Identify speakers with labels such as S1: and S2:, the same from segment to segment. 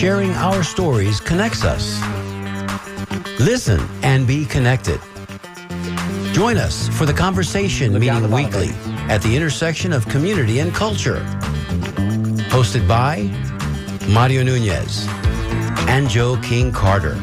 S1: sharing our stories connects us. Listen and be connected. Join us for the Conversation meeting weekly at the intersection of community and culture. Hosted by Mario Nunez and Joe King Carter.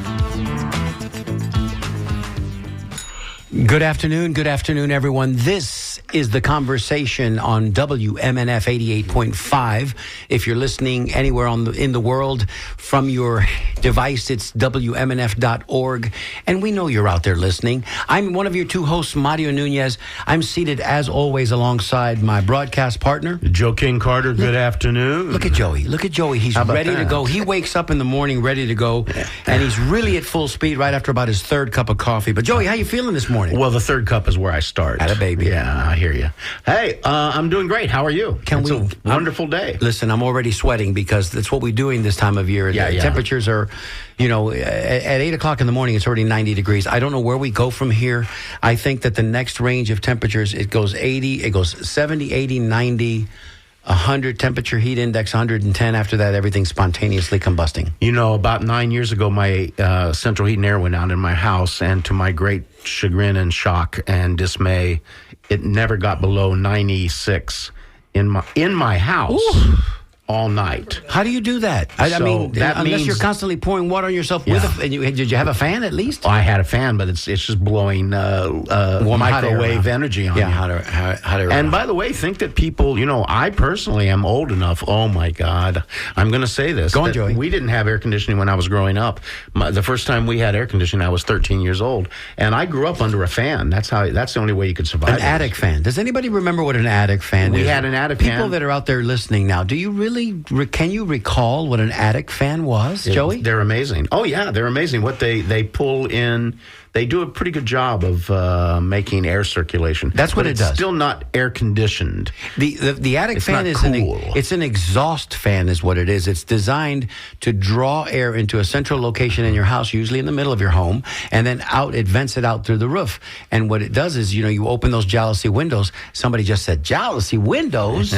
S1: Good afternoon, everyone. This is The Conversation on WMNF 88.5. If you're listening anywhere in the world from your device, it's WMNF.org. And we know you're out there listening. I'm one of your two hosts, Mario Nunez. I'm seated, as always, alongside my broadcast partner,
S2: Joe King Carter. Good afternoon.
S1: Look at Joey. He's ready to go. He wakes up in the morning ready to go, and he's really at full speed right after about his third cup of coffee. But Joey, how you feeling this morning?
S2: Well, the third cup is where I start.
S1: Atta baby.
S2: Yeah, I hear you. Hey, I'm doing great. How are you? It's a wonderful day.
S1: Listen, I'm already sweating because that's what we're doing this time of year.
S2: Yeah.
S1: Temperatures are, at 8 o'clock in the morning, it's already 90 degrees. I don't know where we go from here. I think that the next range of temperatures, it goes 70, 80, 90, 100 temperature heat index, 110. After that, everything's spontaneously combusting.
S2: About 9 years ago, my central heat and air went out in my house, and to my great chagrin and shock and dismay, it never got below 96 in my house. Ooh. All night.
S1: How do you do that? I mean, unless means, you're constantly pouring water on yourself with did you have a fan at least?
S2: I had a fan, but it's just blowing microwave energy on you.
S1: Hot air.
S2: And by the way, think that people, I personally am old enough. Oh my God, I'm going to say this.
S1: Go on, Joey.
S2: We didn't have air conditioning when I was growing up. The first time we had air conditioning, I was 13 years old, and I grew up under a fan. That's the only way you could survive.
S1: An attic fan. Does anybody remember what an attic fan is?
S2: We had an attic fan.
S1: People that are out there listening now, do you really? Can you recall what an attic fan was, Joey?
S2: They're amazing. Oh, yeah, they're amazing. What they pull in, they do a pretty good job of making air circulation.
S1: That's what it does.
S2: It's still not air conditioned.
S1: The attic fan is
S2: cool.
S1: It's an exhaust fan is what it is. It's designed to draw air into a central location in your house, usually in the middle of your home, and then it vents it out through the roof. And what it does is, you open those jalousie windows. Somebody just said jalousie windows,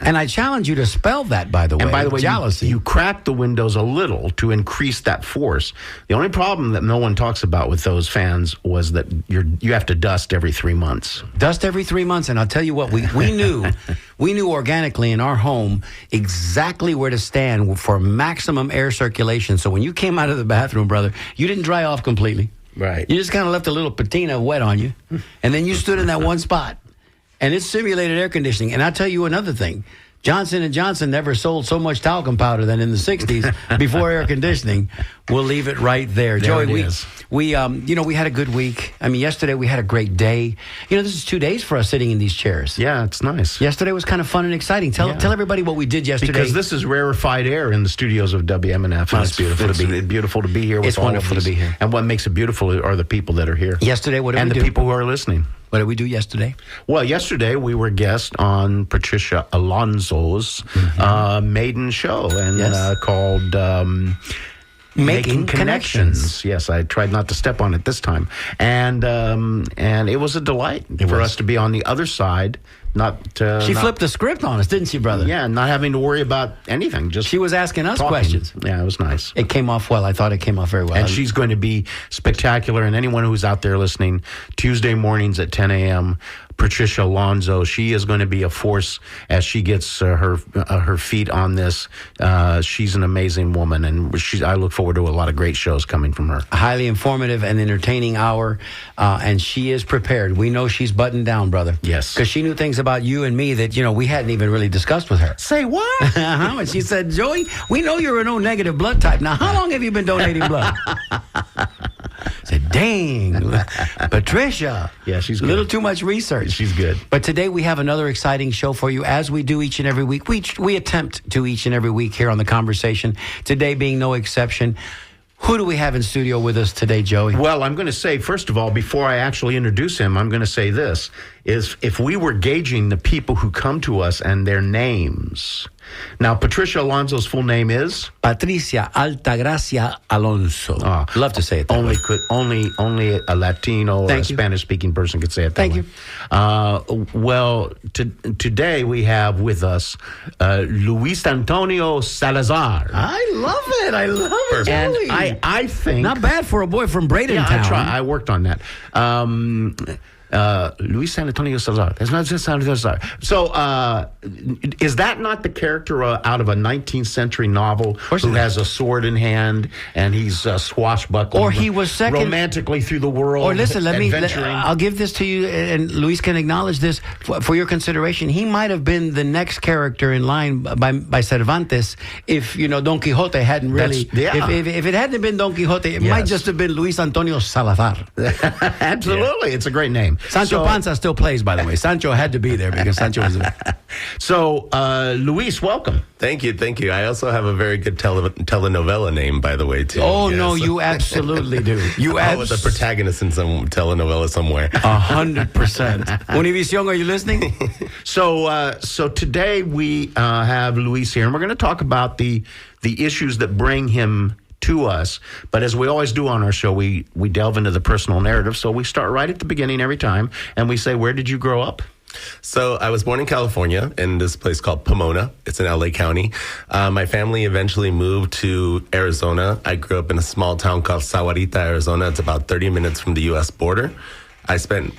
S1: and I challenge you to spell that, by the way.
S2: And by the way,
S1: jalousie.
S2: You crack the windows a little to increase that force. The only problem that no one talks about with those fans was that you have to dust every 3 months.
S1: Dust every 3 months, and I'll tell you what, we knew organically in our home exactly where to stand for maximum air circulation. So when you came out of the bathroom, brother, you didn't dry off completely.
S2: Right.
S1: You just kind of left a little patina wet on you, and then you stood in that one spot, and it simulated air conditioning. And I'll tell you another thing. Johnson & Johnson never sold so much talcum powder than in the 60s before air conditioning. We'll leave it right there. Joey, we had a good week. I mean, yesterday we had a great day. This is 2 days for us sitting in these chairs.
S2: Yeah, it's nice.
S1: Yesterday was kind of fun and exciting. Tell everybody what we did yesterday.
S2: Because this is rarefied air in the studios of WMNF.
S1: And it's beautiful to be.
S2: Beautiful to be here. It's
S1: wonderful to be here.
S2: And what makes it beautiful are the people that are here.
S1: Yesterday, what did we do?
S2: And the people who are listening.
S1: What did we do yesterday?
S2: Well, yesterday we were guest on Patricia Alonso's maiden show called Making Connections. Yes, I tried not to step on it this time, and it was a delight for us to be on the other side. She
S1: flipped the script on us, didn't she, brother?
S2: Yeah, not having to worry about anything.
S1: She was asking us
S2: talking.
S1: questions.
S2: Yeah, it was nice.
S1: It came off well. I thought it came off very well.
S2: And she's going to be spectacular. And anyone who's out there listening, Tuesday mornings at 10 a.m., Patricia Alonso, she is going to be a force as she gets her feet on this. She's an amazing woman, and I look forward to a lot of great shows coming from her.
S1: A highly informative and entertaining hour, and she is prepared. We know she's buttoned down, brother.
S2: Yes.
S1: Because she knew things about you and me that, we hadn't even really discussed with her.
S2: Say what?
S1: And she said, Joey, we know you're an O-negative blood type. Now, how long have you been donating blood? I said, dang, Patricia.
S2: Yeah, she's good.
S1: A little too much research.
S2: She's good.
S1: But today we have another exciting show for you, as we do each and every week. We attempt to each and every week here on The Conversation, today being no exception. Who do we have in studio with us today, Joey?
S2: Well, I'm going to say, first of all, before I actually introduce him, I'm going to say this, is if we were gauging the people who come to us and their names, Now, Patricia Alonso's full name is
S1: Patricia Altagracia Alonso. Love to say it that way.
S2: Only a Latino or a Spanish-speaking person could say it that way.
S1: Thank you.
S2: Well, today we have with us Luis Antonio Salazar.
S1: I love it. I love it.
S2: And
S1: Really.
S2: I think...
S1: Not bad for a boy from Bradentown.
S2: I worked on that. Luis Antonio Salazar. That's not just Salazar. So, is that not the character out of a 19th century novel who has a sword in hand and he's swashbuckling?
S1: Or he was second
S2: romantically through the world.
S1: Or listen,
S2: adventuring.
S1: I'll give this to you, and Luis can acknowledge this for your consideration. He might have been the next character in line by Cervantes if Don Quixote hadn't really. If it hadn't been Don Quixote, it might just have been Luis Antonio Salazar.
S2: Absolutely, it's a great name.
S1: Sancho Panza still plays, by the way. Sancho had to be there because Sancho was.
S2: So, Luis, welcome.
S3: Thank you. I also have a very good telenovela name, by the way, too.
S1: Oh, yes. No, you absolutely do. You
S3: was a protagonist in some telenovela somewhere.
S1: 100%. Univision, are you listening?
S2: So today we have Luis here, and we're going to talk about the issues that bring him to us. But as we always do on our show, we delve into the personal narrative. So we start right at the beginning every time, and we say, where did you grow up?
S3: So I was born in California in this place called Pomona. It's in LA County. My family eventually moved to Arizona. I grew up in a small town called Sahuarita, Arizona. It's about 30 minutes from the U.S. border. I spent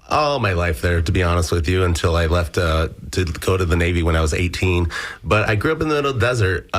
S3: all my life there, to be honest with you, until I left to go to the Navy when I was 18. But I grew up in the middle desert.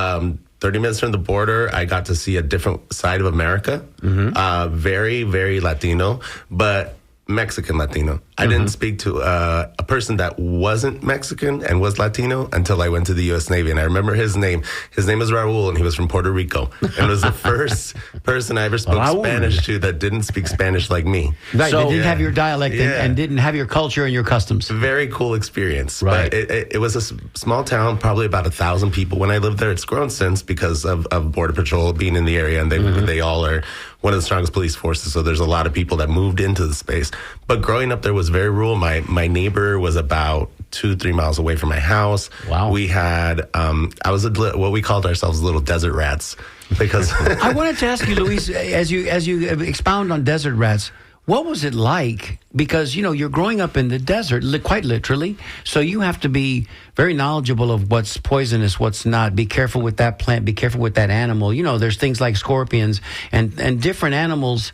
S3: 30 minutes from the border, I got to see a different side of America. Very, very Latino, but Mexican Latino. I didn't speak to a person that wasn't Mexican and was Latino until I went to the U.S. Navy. And I remember his name. His name is Raul, and he was from Puerto Rico. And was the first person I ever spoke Spanish to that didn't speak Spanish like me.
S1: Right, so, they didn't have your dialect and didn't have your culture and your customs.
S3: Very cool experience.
S2: Right.
S3: But it was a small town, probably about 1,000 people when I lived there. It's grown since because of Border Patrol being in the area, and they all are one of the strongest police forces, so there's a lot of people that moved into the space. But growing up there was very rural. My neighbor was about 2-3 miles away from my house.
S2: Wow.
S3: We had, I was what we called ourselves little desert rats. Because
S1: I wanted to ask you, Luis, as you expound on desert rats, what was it like? Because, you're growing up in the desert, quite literally, so you have to be very knowledgeable of what's poisonous, what's not. Be careful with that plant, be careful with that animal. There's things like scorpions and different animals,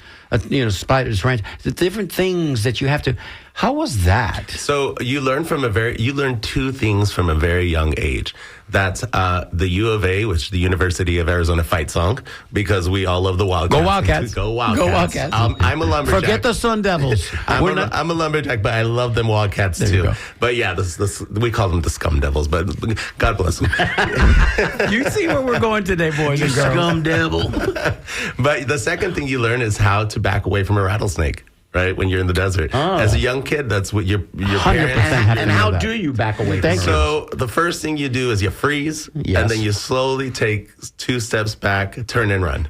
S1: spiders, the different things that you have to... How was that?
S3: So you learn two things from a very young age. That's the U of A, which the University of Arizona fight song, because we all love the Wildcats.
S1: Go Wildcats.
S3: Go Wildcats.
S1: Go Wildcats.
S3: I'm a lumberjack.
S1: Forget the Sun Devils.
S3: I'm a lumberjack, but I love them Wildcats too. But yeah, we call them the Scum Devils, but God bless them.
S1: You see where we're going today, boys and girls.
S2: Scum Devil.
S3: But the second thing you learn is how to back away from a rattlesnake. Right, when you're in the desert. As a young kid, that's what your
S1: 100%
S3: parents...
S2: And how do you back away from it?
S3: So the first thing you do is you freeze, and then you slowly take 2 steps back, turn and run.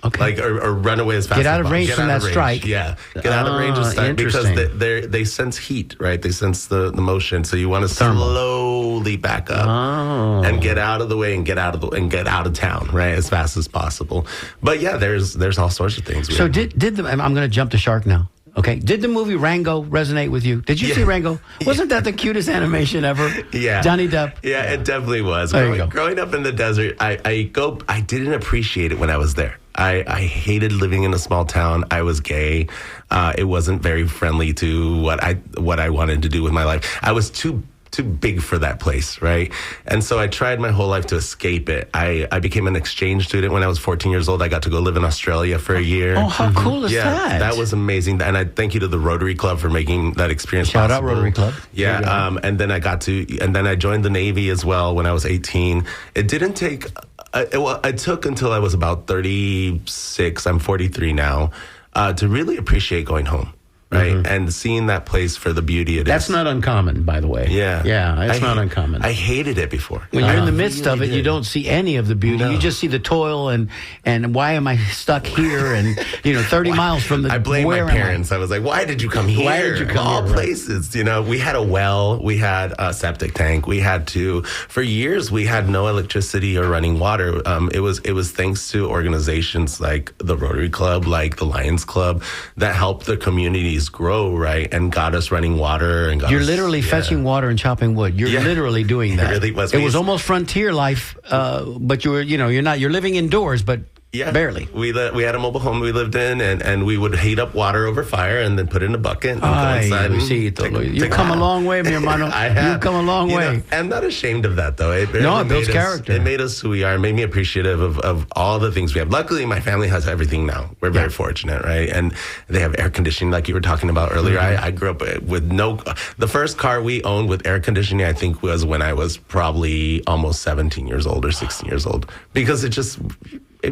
S1: Okay.
S3: Or run away as fast as possible.
S1: Get out of range from that strike.
S3: Yeah, get out of range of strike because they sense heat, right? They sense the motion, so you want to slowly back up and get out of the way and get out of town, right, as fast as possible. But yeah, there's all sorts of things.
S1: So I'm going to jump the shark now. Okay. Did the movie Rango resonate with you? Did you see Rango? Wasn't that the cutest animation ever?
S3: Yeah.
S1: Johnny Depp.
S3: Yeah, it definitely was.
S1: There you go.
S3: Growing up in the desert, I didn't appreciate it when I was there. I hated living in a small town. I was gay. It wasn't very friendly to what I wanted to do with my life. I was too big for that place, right? And so I tried my whole life to escape it. I became an exchange student when I was 14 years old. I got to go live in Australia for a year.
S1: Oh, how cool is that?
S3: Yeah, that was amazing. And I thank you to the Rotary Club for making that experience
S1: possible.
S3: Shout
S1: out Rotary Club.
S3: Yeah, and then I joined the Navy as well when I was 18. It didn't take... it took until I was about 36, I'm 43 now, to really appreciate going home. right? And seeing that place for the beauty it
S2: That's
S3: is.
S2: not uncommon, by the way.
S3: Yeah.
S2: It's not uncommon.
S3: I hated it before.
S1: When you're in the midst of it, you don't see any of the beauty.
S3: No.
S1: You just see the toil and why am I stuck here? And 30 miles from the.
S3: I blame my parents. I was like, "Why did you come here?
S2: Why did you come
S3: all
S2: here?"
S3: places?" We had a well, we had a septic tank, we had for years we had no electricity or running water. It was thanks to organizations like the Rotary Club, like the Lions Club, that helped the communities grow, right, and got us running water. And
S1: You're literally fetching water and chopping wood. You're literally doing that.
S3: It really was.
S1: It was almost frontier life, but you're living indoors, but barely.
S3: We had a mobile home we lived in, and we would heat up water over fire and then put it in a bucket and go inside.
S1: You've come a long way, mi hermano. You've come a long way.
S3: I'm not ashamed of that, though. It
S1: builds character.
S3: It made us who we are. It made me appreciative of all the things we have. Luckily, my family has everything now. We're very fortunate, right? And they have air conditioning, like you were talking about earlier. I grew up with the first car we owned with air conditioning, I think, was when I was probably almost 17 years old or 16 years old, because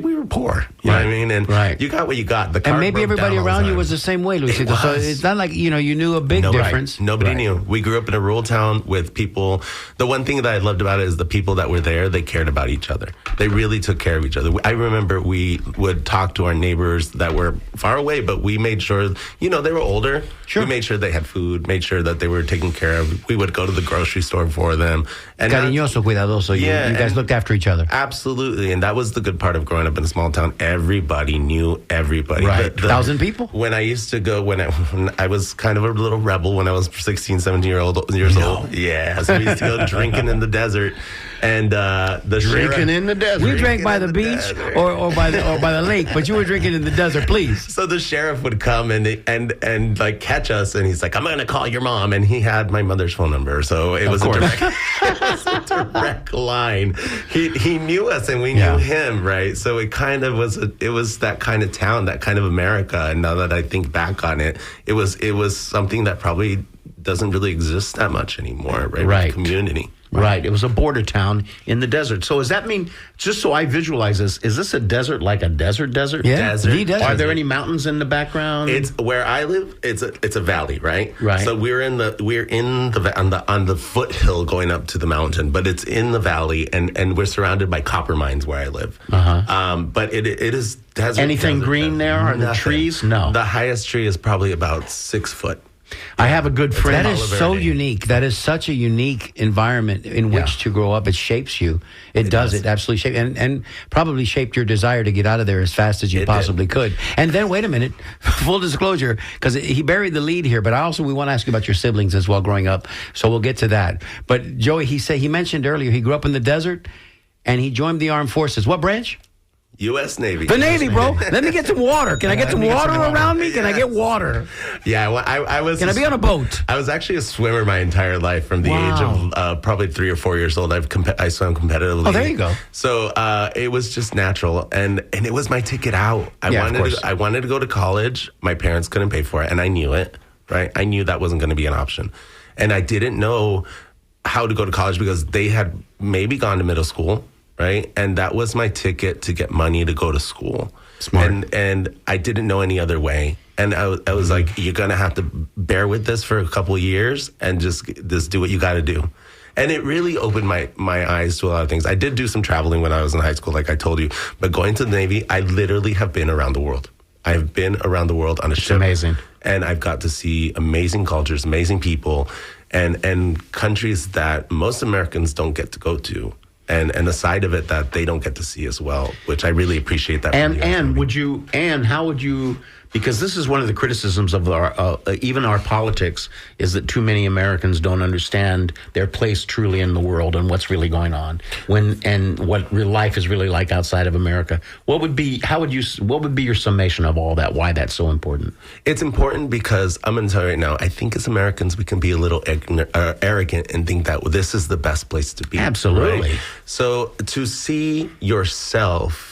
S3: we were poor, you know what I mean? And you got what you got.
S1: And maybe everybody around you was the same way, Luisito. So it's not like, you knew a big difference.
S3: Nobody knew. We grew up in a rural town with people. The one thing that I loved about it is the people that were there, they cared about each other. They really took care of each other. I remember we would talk to our neighbors that were far away, but we made sure, they were older.
S1: Sure.
S3: We made sure they had food, made sure that they were taken care of. We would go to the grocery store for them. And
S1: Cariñoso, cuidadoso. You guys looked after each other.
S3: Absolutely. And that was the good part of growing up in a small town. Everybody knew everybody.
S1: Right. 1,000 people?
S3: When I used to go, when I was kind of a little rebel when I was 16, 17 years old. Yeah. So we used to go drinking in the desert. And
S2: drinking in the desert.
S1: We drank by the beach or by the lake, but you were drinking in the desert, please.
S3: So the sheriff would come and like catch us, and he's like, "I'm going to call your mom," and he had my mother's phone number, so it was a direct line. He knew us, and we knew him, right? So it kind of was that kind of town, that kind of America. And now that I think back on it, it was something that probably doesn't really exist that much anymore, right?
S2: Right.
S3: Community.
S2: Right. It was a border town in the desert. So does that mean, just so I visualize this, is this a desert like a desert?
S1: Yeah,
S3: the desert.
S2: Are there any mountains in the background?
S3: It's where I live. It's a valley, right?
S2: Right.
S3: So we're on the foothill going up to the mountain, but it's in the valley, and we're surrounded by copper mines where I live. But it is desert.
S2: Anything green there? Are there trees? No.
S3: The highest tree is probably about 6 foot.
S2: I have a good friend.
S1: That is so unique. That is such a unique environment in which to grow up. It shapes you. It does. It absolutely shapes. And probably shaped your desire to get out of there as fast as you possibly could. And then, wait a minute, full disclosure, because he buried the lead here, but we want to ask you about your siblings as well growing up. So we'll get to that. But Joey, he mentioned earlier, he grew up in the desert and he joined the armed forces. What branch?
S3: U.S. Navy.
S1: The Navy, bro. Let me get some water. Can I get some water around me? Can I get water?
S3: Yeah, well, I was.
S1: Can I be on a boat?
S3: I was actually a swimmer my entire life from the age of probably 3 or 4 years old. I swam competitively.
S1: Oh, there you go.
S3: So it was just natural, and it was my ticket out. I wanted to go to college. My parents couldn't pay for it, and I knew it. Right, I knew that wasn't going to be an option, and I didn't know how to go to college because they had maybe gone to middle school. Right. And that was my ticket to get money to go to school.
S2: Smart.
S3: And I didn't know any other way. And I was like, you're going to have to bear with this for a couple of years and just do what you got to do. And it really opened my eyes to a lot of things. I did do some traveling when I was in high school, like I told you. But going to the Navy, I literally have been around the world. I have been around the world on a ship.
S2: Amazing.
S3: And I've got to see amazing cultures, amazing people, and countries that most Americans don't get to go to. And a side of it that they don't get to see as well, which I really appreciate that.
S2: How would you? Because this is one of the criticisms of our even our politics is that too many Americans don't understand their place truly in the world and what's really going on and what real life is really like outside of America. What would be your summation of all that? Why that's so important?
S3: It's important because I'm going to tell you right now, I think as Americans we can be a little arrogant and think that this is the best place to be.
S2: Absolutely.
S3: Right? So to see yourself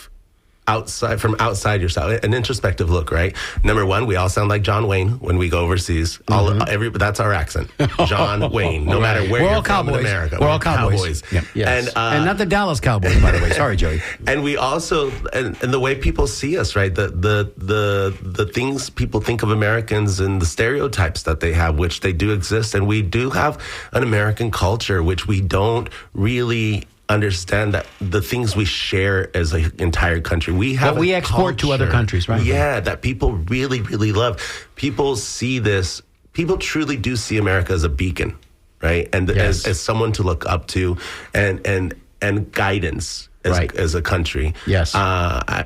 S3: outside yourself, an introspective look, right? Number one, we all sound like John Wayne when we go overseas. That's our accent, John Wayne. No matter where
S1: we're
S3: you're
S1: all
S3: from
S1: cowboys.
S3: in America,
S1: we're all cowboys.
S2: Yep. Yes.
S1: And not the Dallas Cowboys, by the way. Sorry, Joey.
S3: And we also, and the way people see us, right? The things people think of Americans and the stereotypes that they have, which they do exist, and we do have an American culture, which we don't really understand that the things we share as an entire country. We have
S1: we export to other countries, right?
S3: Yeah, that people really, really love. People see this. People truly do see America as a beacon, right? And as someone to look up to, and guidance. As a country.
S2: Yes.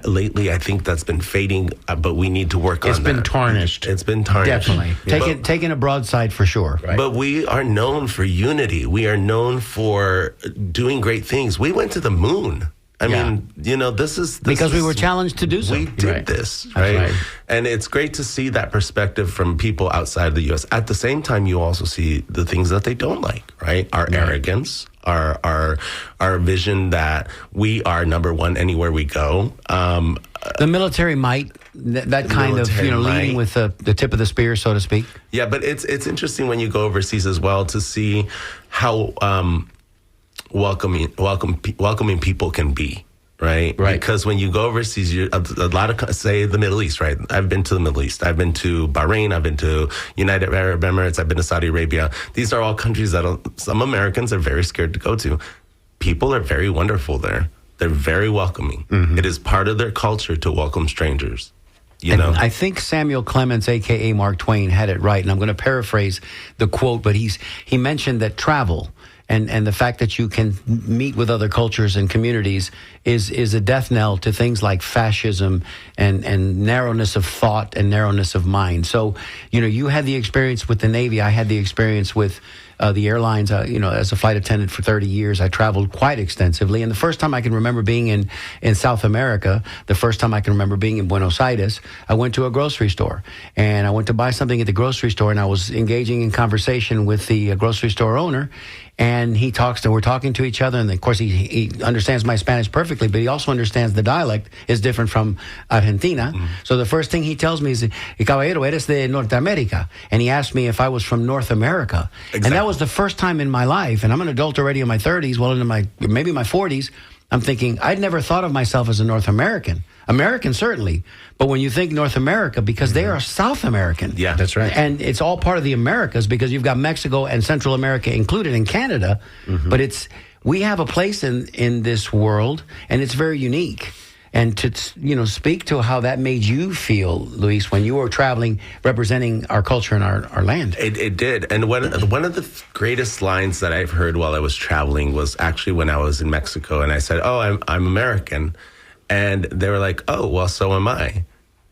S3: Lately, I think that's been fading, but we need to work on that.
S2: It's been tarnished.
S3: It's been tarnished.
S1: Definitely. Taking a broadside for sure.
S2: Right.
S3: But we are known for unity. We are known for doing great things. We went to the moon. I mean, this is
S1: because we were challenged to do so.
S3: We did this, right? And it's great to see that perspective from people outside the U.S. At the same time, you also see the things that they don't like, right? Our arrogance, our vision that we are number one anywhere we go.
S1: The military might, that kind of, leading with the tip of the spear, so to speak.
S3: Yeah, but it's interesting when you go overseas as well to see how welcoming people can be, right? Because when you go overseas, a lot of, say, the Middle East, right? I've been to the Middle East. I've been to Bahrain. I've been to United Arab Emirates. I've been to Saudi Arabia. These are all countries that some Americans are very scared to go to. People are very wonderful there. They're very welcoming. Mm-hmm. It is part of their culture to welcome strangers.
S1: I think Samuel Clemens, a.k.a. Mark Twain, had it right. And I'm going to paraphrase the quote, but he mentioned that travel and the fact that you can meet with other cultures and communities is a death knell to things like fascism and narrowness of thought and narrowness of mind. So, you had the experience with the Navy. I had the experience with the airlines. As a flight attendant for 30 years, I traveled quite extensively. And the first time I can remember being in South America, the first time I can remember being in Buenos Aires, I went to a grocery store. And I went to buy something at the grocery store, and I was engaging in conversation with the grocery store owner. And we're talking to each other, and of course he understands my Spanish perfectly, but he also understands the dialect is different from Argentina. Mm-hmm. So the first thing he tells me is, "Caballero, eres de Norteamérica," and he asked me if I was from North America. Exactly. And that was the first time in my life, and I'm an adult already in my 30s, well into maybe my 40s, I'm thinking I'd never thought of myself as a North American. American, certainly. But when you think North America, because they are South American.
S3: Yeah, that's right.
S1: And it's all part of the Americas because you've got Mexico and Central America included in Canada. Mm-hmm. But we have a place in this world, and it's very unique. And to, speak to how that made you feel, Luis, when you were traveling, representing our culture and our land.
S3: It did. And one of the greatest lines that I've heard while I was traveling was actually when I was in Mexico. And I said, "Oh, I'm American." And they were like, "Oh, well, so am I."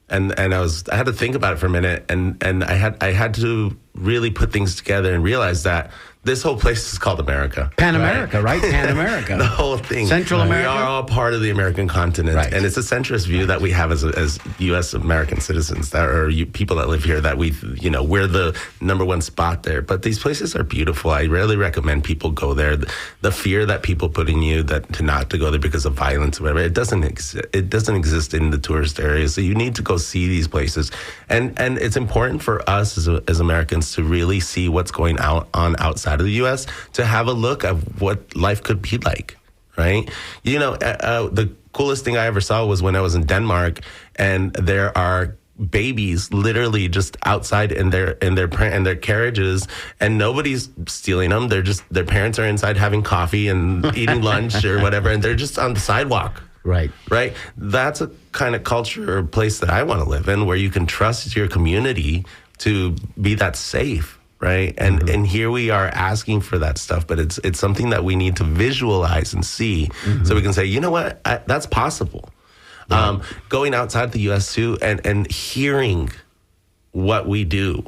S3: And I had to think about it for a minute, and I had to really put things together and realize that this whole place is called America.
S1: Pan America, right? Pan America.
S3: The whole thing.
S1: Central America.
S3: We are all part of the American continent.
S1: Right.
S3: And it's a centrist view that we have as U.S. American citizens people that live here that we're the number one spot there. But these places are beautiful. I really recommend people go there. The fear that people put in you to not to go there because of violence or whatever, it doesn't exist in the tourist areas. So you need to go see these places. And it's important for us as Americans to really see what's going on outside of the U.S. to have a look at what life could be like, right? The coolest thing I ever saw was when I was in Denmark, and there are babies literally just outside in their carriages, and nobody's stealing them. Their parents are inside having coffee and eating lunch or whatever, and they're just on the sidewalk.
S2: Right.
S3: That's a kind of culture or place that I want to live in, where you can trust your community to be that safe. Right. And here we are asking for that stuff, but it's something that we need to visualize and see so we can say, you know what, that's possible. Yeah. Going outside the U.S. too and hearing what we do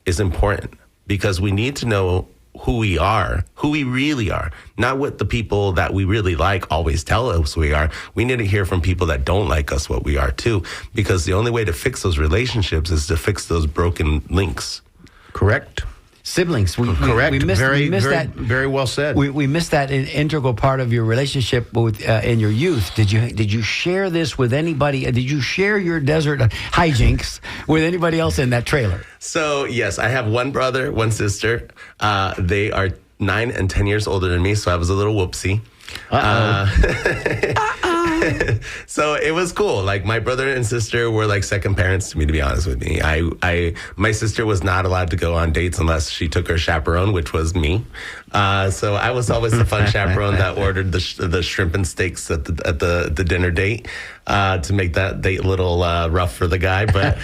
S3: is important, because we need to know who we really are, not what the people that we really like always tell us we are. We need to hear from people that don't like us what we are too, because the only way to fix those relationships is to fix those broken links.
S2: Correct.
S1: siblings.
S2: Correct.
S1: We missed that.
S2: Very well said.
S1: We missed that integral part of your relationship with in your youth. Did you share this with anybody? Did you share your desert hijinks with anybody else in that trailer?
S3: So yes, I have one brother, one sister. They are 9 and 10 years older than me, so I was a little whoopsie. So it was cool. Like my brother and sister were like second parents to me, to be honest with me. My sister was not allowed to go on dates unless she took her chaperone, which was me. So I was always the fun chaperone that ordered the shrimp and steaks at the dinner date to make that date a little rough for the guy. But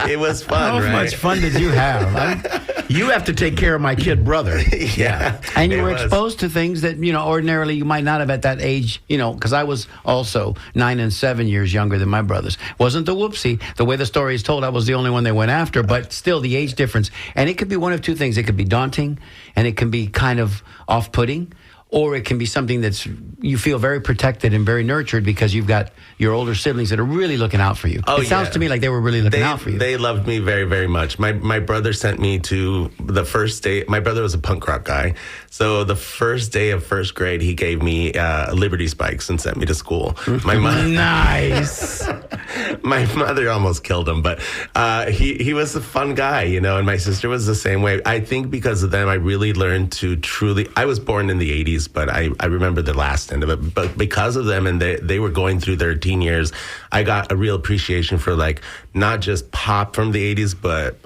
S3: it was fun.
S1: How much fun did you have?
S2: You have to take care of my kid brother.
S3: Yeah.
S1: And you were exposed to things that, ordinarily you might not have at that age, because I was also 9 and 7 years younger than my brothers. Wasn't the whoopsie. The way the story is told, I was the only one they went after, but still the age difference. And it could be one of two things. It could be daunting, and it can be kind of off-putting, or it can be something you feel very protected and very nurtured because you've got your older siblings that are really looking out for you. It sounds to me like they were really looking out for you.
S3: They loved me very, very much. My brother sent me to the first day. My brother was a punk rock guy. So the first day of first grade, he gave me Liberty Spikes and sent me to school. My mother,
S1: nice.
S3: My mother almost killed him, but he was a fun guy, and my sister was the same way. I think because of them, I really learned to truly. I was born in the 80s. But I remember the last end of it. But because of them, and they were going through their teen years, I got a real appreciation for not just pop from the 80s, but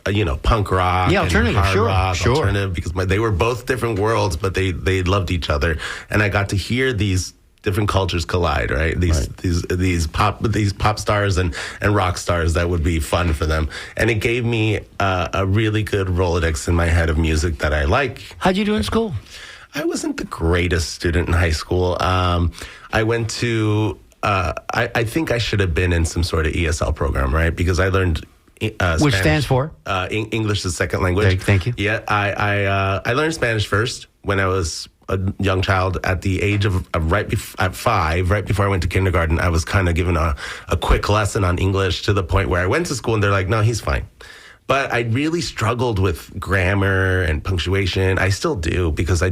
S3: punk rock,
S1: alternative,
S3: and hard rock,
S1: sure,
S3: alternative, because they were both different worlds, but they loved each other, and I got to hear these different cultures collide, right? These pop stars and rock stars that would be fun for them, and it gave me a really good Rolodex in my head of music that I like.
S1: How'd you do in school?
S3: I wasn't the greatest student in high school. I went to, I think I should have been in some sort of ESL program, right? Because I learned Spanish,
S1: which stands for?
S3: English as a second language.
S1: Thank you.
S3: Yeah, I learned Spanish first when I was a young child. At the age of at 5, right before I went to kindergarten, I was kind of given a quick lesson on English to the point where I went to school and they're like, no, he's fine. But I really struggled with grammar and punctuation. I still do because I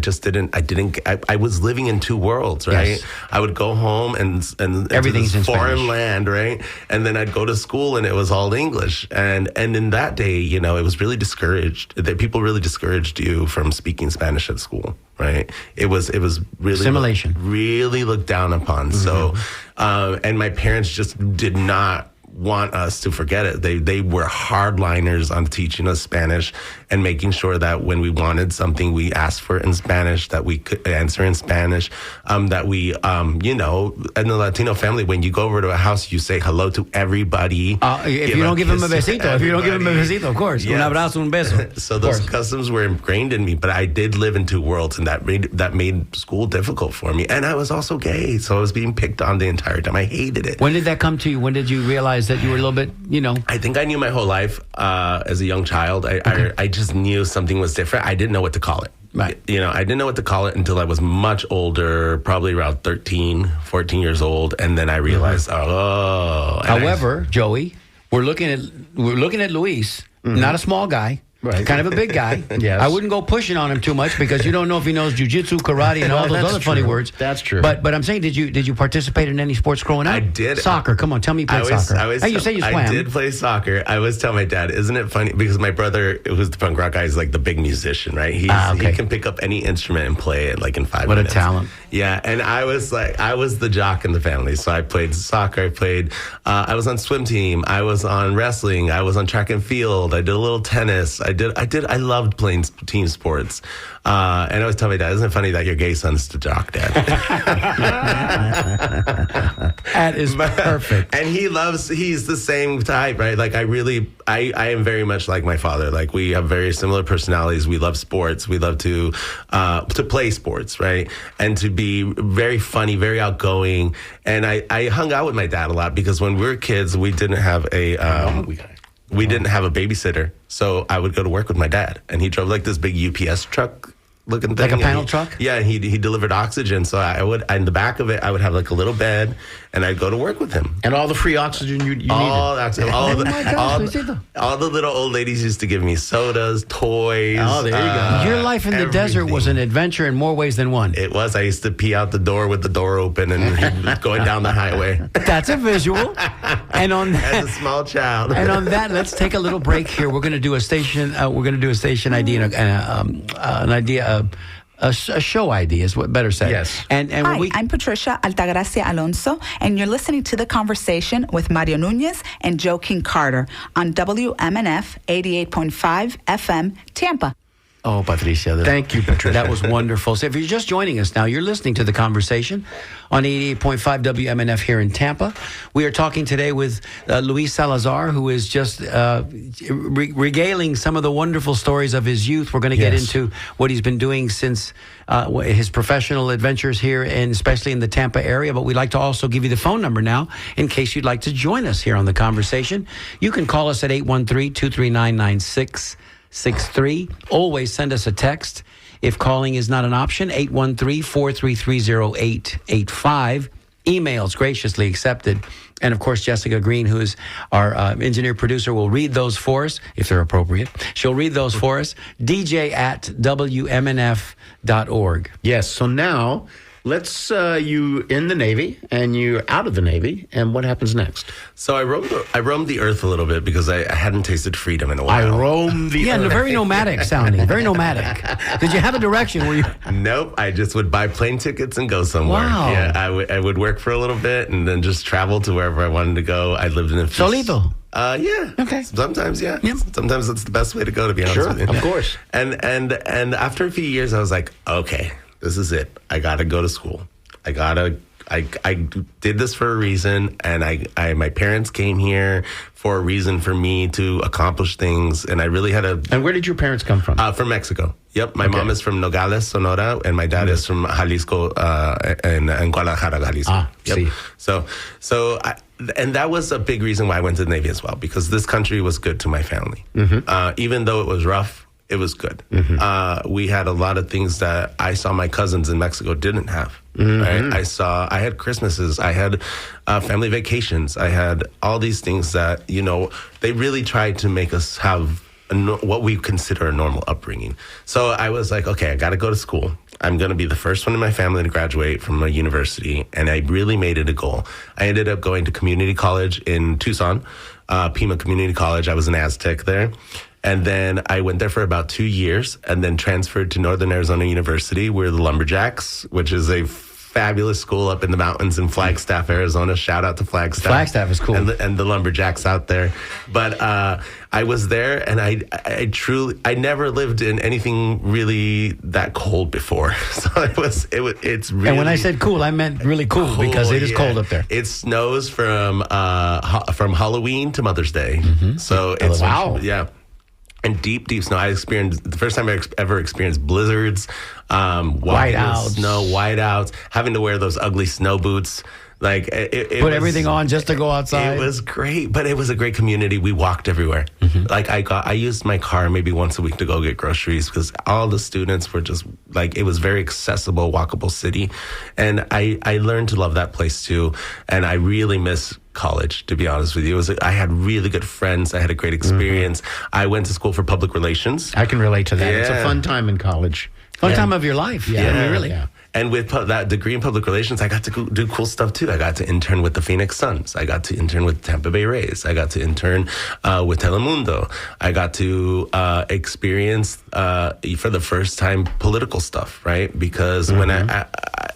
S3: was living in two worlds, right? Yes. I would go home and
S1: everything's in
S3: foreign
S1: Spanish.
S3: Land, right? And then I'd go to school and it was all English. And in that day, it was really discouraged. That people really discouraged you from speaking Spanish at school, right? It was really
S1: assimilation,
S3: really looked down upon. Mm-hmm. So, and my parents just did not want us to forget it. They were hardliners on teaching us Spanish and making sure that when we wanted something, we asked for it in Spanish, that we could answer in Spanish, that we, in the Latino family, when you go over to a house, you say hello to everybody.
S1: If you don't give them a besito, of course. Yes. Un abrazo, un beso.
S3: So those customs were ingrained in me, but I did live in two worlds, and that made school difficult for me. And I was also gay, so I was being picked on the entire time. I hated it.
S1: When did that come to you? When did you realize that you were a little bit,
S3: I think I knew my whole life as a young child. I just knew something was different. I didn't know what to call it.
S1: Right.
S3: I didn't know what to call it until I was much older, probably around 13, 14 years old. And then I realized,
S1: However, Joey, we're looking at Luis, not a small guy.
S2: Right.
S1: Kind of a big guy.
S2: Yes.
S1: I wouldn't go pushing on him too much because you don't know if he knows jiu-jitsu, karate, and all those other funny words.
S2: That's true.
S1: But I'm saying, did you participate in any sports growing up?
S3: I did.
S1: Soccer. Come on, tell me you played soccer. You say you swam.
S3: I did play soccer. I always tell my dad, isn't it funny? Because my brother, who's the punk rock guy, is like the big musician, right? He can pick up any instrument and play it like in 5 minutes.
S1: What a talent.
S3: Yeah, and I was the jock in the family. So I played soccer. I was on swim team. I was on wrestling. I was on track and field. I did a little tennis. I loved playing team sports. And I always tell my dad, isn't it funny that your gay son's the jock, Dad?
S1: That is perfect.
S3: And he's the same type, right? Like I am very much like my father. Like we have very similar personalities. We love sports. We love to play sports, right? And to be very funny, very outgoing. And I hung out with my dad a lot because when we were kids, we didn't have we didn't have a babysitter. So I would go to work with my dad, and he drove like this big UPS truck looking thing.
S1: Like a panel truck?
S3: Yeah, and he delivered oxygen. So I would, in the back of it, I would have like a little bed, and I'd go to work with him.
S2: And all the free oxygen you needed.
S3: All the little old ladies used to give me sodas, toys.
S2: Oh, there you go.
S1: Your life in the desert was an adventure in more ways than one.
S3: It was. I used to pee out the door with the door open and going down the highway.
S1: That's a visual. And on that,
S3: as a small child.
S1: And on that, let's take a little break here. We're going to do a station. ID and an idea. A show idea is what better said.
S2: Yes.
S1: And
S4: Hi, I'm Patricia Altagracia Alonso, and you're listening to The Conversation with Mario Nunez and Joe King Carter on WMNF 88.5 FM, Tampa.
S1: Oh, Patricia.
S2: Thank you, Patricia.
S1: That was wonderful. So if you're just joining us now, you're listening to The Conversation on 88.5 WMNF here in Tampa. We are talking today with Luis Salazar, who is just regaling some of the wonderful stories of his youth. We're going to get into what he's been doing since his professional adventures here, and especially in the Tampa area. But we'd like to also give you the phone number now in case you'd like to join us here on The Conversation. You can call us at 813-239-9663. Always send us a text if calling is not an option. 813-433-0885. Emails graciously accepted. And of course, Jessica Green, who is our engineer producer, will read those for us if they're appropriate. She'll read those for us. DJ@WMNF.org.
S2: Yes. So now let's you in the Navy and you're out of the Navy, and what happens next?
S3: So I roamed the earth a little bit because I hadn't tasted freedom in a while.
S2: I roamed the earth.
S1: Yeah, very nomadic sounding. Very nomadic. Did you have a direction where you?
S3: Nope. I just would buy plane tickets and go somewhere.
S1: Wow.
S3: Yeah, I would work for a little bit and then just travel to wherever I wanted to go. I lived in a
S1: Solito.
S3: Yeah.
S1: Okay.
S3: Sometimes, yeah.
S1: Yep.
S3: Sometimes that's the best way to go, to be honest with you.
S2: Of course.
S3: And after a few years, I was like, okay, this is it. I got to go to school. I did this for a reason, and my parents came here for a reason for me to accomplish things, and I really had a...
S2: And where did your parents come from?
S3: From Mexico. Yep. My mom is from Nogales, Sonora, and my dad is from Jalisco, in Guadalajara, Jalisco. Yep.
S2: See.
S3: And that was a big reason why I went to the Navy as well, because this country was good to my family. Even though it was rough, it was good. We had a lot of things that I saw my cousins in Mexico didn't have. Right? I had Christmases, I had family vacations, I had all these things that, they really tried to make us have what we consider a normal upbringing. So I was like, okay, I got to go to school. I'm going to be the first one in my family to graduate from a university, and I really made it a goal. I ended up going to community college in Tucson, Pima Community College. I was an Aztec there. And then I went there for about 2 years and then transferred to Northern Arizona University. We're the Lumberjacks, which is a fabulous school up in the mountains in Flagstaff, Arizona. Shout out to Flagstaff.
S1: Flagstaff is cool.
S3: And the Lumberjacks out there. But I was there, and I never lived in anything really that cold before. So it's really...
S1: And when I said cool, I meant really cool because it is cold up there.
S3: It snows from Halloween to Mother's Day. So it's...
S1: Wow.
S3: Yeah. And deep snow. I experienced the first time I ever experienced blizzards,
S1: whiteouts,
S3: whiteouts, having to wear those ugly snow boots. Like it
S1: put everything on just to go outside.
S3: It was great, but it was a great community. We walked everywhere. Like I used my car maybe once a week to go get groceries because all the students were just like, it was very accessible, walkable city, and I learned to love that place too. And I really miss college, to be honest with you. I had really good friends. I had a great experience. I went to school for public relations.
S2: I can relate to that. It's a fun time in college.
S1: Fun time of your life.
S2: Yeah,
S1: I mean, really.
S2: Yeah.
S3: And with that degree in public relations, I got to do cool stuff too. I got to intern with the Phoenix Suns. I got to intern with Tampa Bay Rays. I got to intern with Telemundo. I got to experience for the first time political stuff, right? Because when I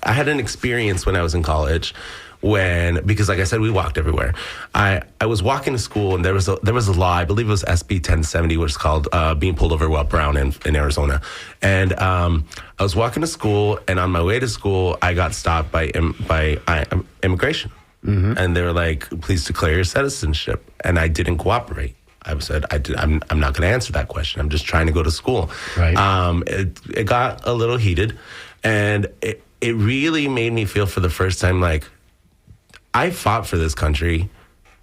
S3: had an experience when I was in college. Because like I said, we walked everywhere. I was walking to school, and there was a law, I believe it was SB 1070, which is called being pulled over while brown in Arizona. And I was walking to school, and on my way to school, I got stopped by immigration. And they were like, please declare your citizenship. And I didn't cooperate. I said, I'm not going to answer that question. I'm just trying to go to school.
S2: Right.
S3: It got a little heated, and it really made me feel for the first time like, I fought for this country,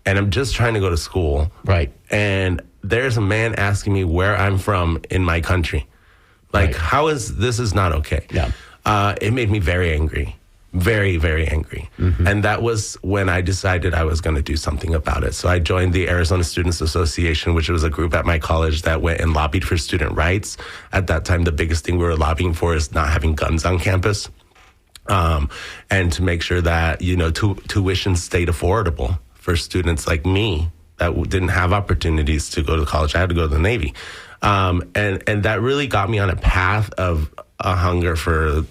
S3: and I'm just trying to go to school.
S2: Right.
S3: And there's a man asking me where I'm from in my country. Like, this is not okay.
S1: Yeah.
S3: It made me very angry. Very, very angry. Mm-hmm. And that was when I decided I was going to do something about it. So I joined the Arizona Students Association, which was a group at my college that went and lobbied for student rights. At that time, the biggest thing we were lobbying for is not having guns on campus. And to make sure that, tuition stayed affordable for students like me that didn't have opportunities to go to college. I had to go to the Navy. And that really got me on a path of a hunger for